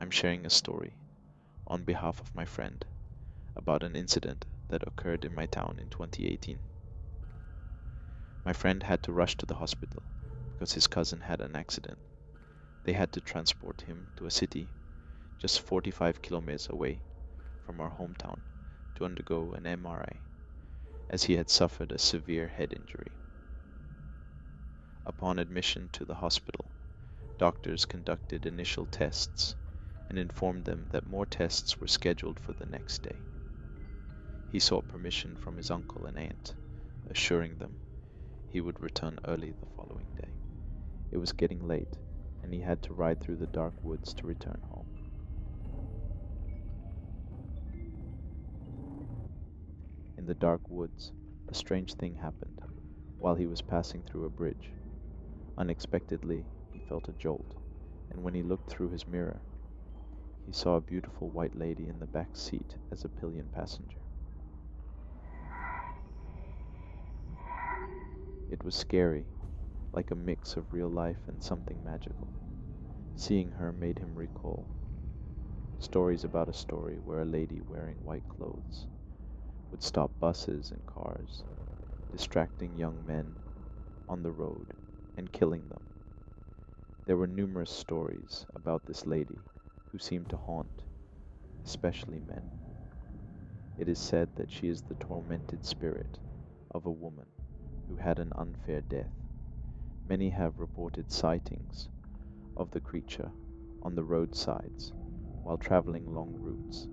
I'm sharing a story on behalf of my friend about an incident that occurred in my town in 2018. My friend had to rush to the hospital because his cousin had an accident. They had to transport him to a city just 45 kilometers away from our hometown to undergo an MRI, as he had suffered a severe head injury. Upon admission to the hospital, doctors conducted initial tests and informed them that more tests were scheduled for the next day. He sought permission from his uncle and aunt, assuring them he would return early the following day. It was getting late, and he had to ride through the dark woods to return home. In the dark woods, a strange thing happened while he was passing through a bridge. Unexpectedly, he felt a jolt, and when he looked through his mirror, he saw a beautiful white lady in the back seat as a pillion passenger. It was scary, like a mix of real life and something magical. Seeing her made him recall stories about a story where a lady wearing white clothes would stop buses and cars, distracting young men on the road and killing them. There were numerous stories about this lady who seemed to haunt, especially men. It is said that she is the tormented spirit of a woman who had an unfair death. Many have reported sightings of the creature on the roadsides while traveling long routes,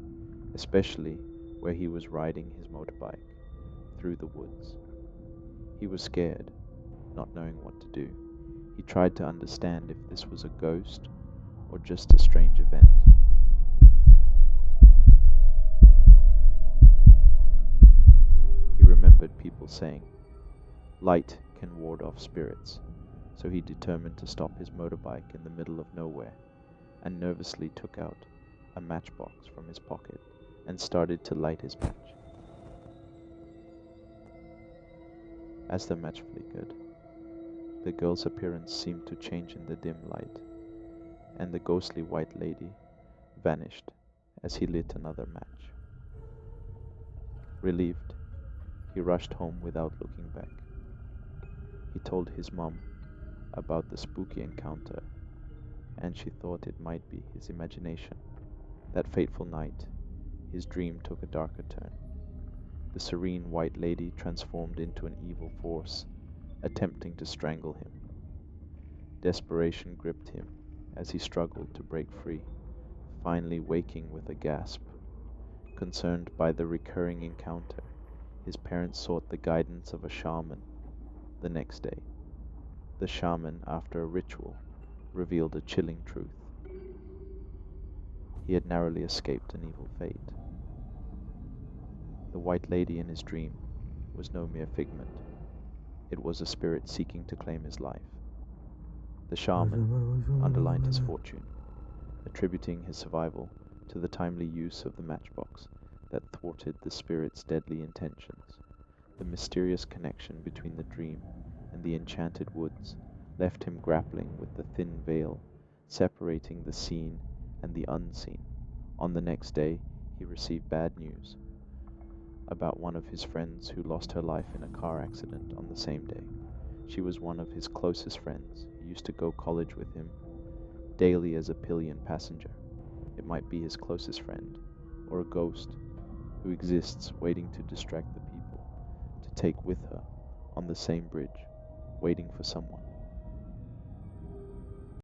especially where he was riding his motorbike through the woods. He was scared, not knowing what to do. He tried to understand if this was a ghost or just a strange event. He remembered people saying, "Light can ward off spirits," so he determined to stop his motorbike in the middle of nowhere and nervously took out a matchbox from his pocket and started to light his match. As the match flickered, the girl's appearance seemed to change in the dim light, and the ghostly white lady vanished as he lit another match. Relieved, he rushed home without looking back. He told his mom about the spooky encounter, and she thought it might be his imagination. That fateful night, his dream took a darker turn. The serene white lady transformed into an evil force, attempting to strangle him. Desperation gripped him as he struggled to break free, finally waking with a gasp. Concerned by the recurring encounter, his parents sought the guidance of a shaman. The next day, the shaman, after a ritual, revealed a chilling truth. He had narrowly escaped an evil fate. The white lady in his dream was no mere figment. It was a spirit seeking to claim his life. The shaman underlined his fortune, attributing his survival to the timely use of the matchbox that thwarted the spirit's deadly intentions. The mysterious connection between the dream and the enchanted woods left him grappling with the thin veil separating the seen and the unseen. On the next day, he received bad news about one of his friends who lost her life in a car accident on the same day. She was one of his closest friends. He used to go college with him daily as a pillion passenger. It might be his closest friend, or a ghost who exists waiting to distract the people to take with her on the same bridge, waiting for someone.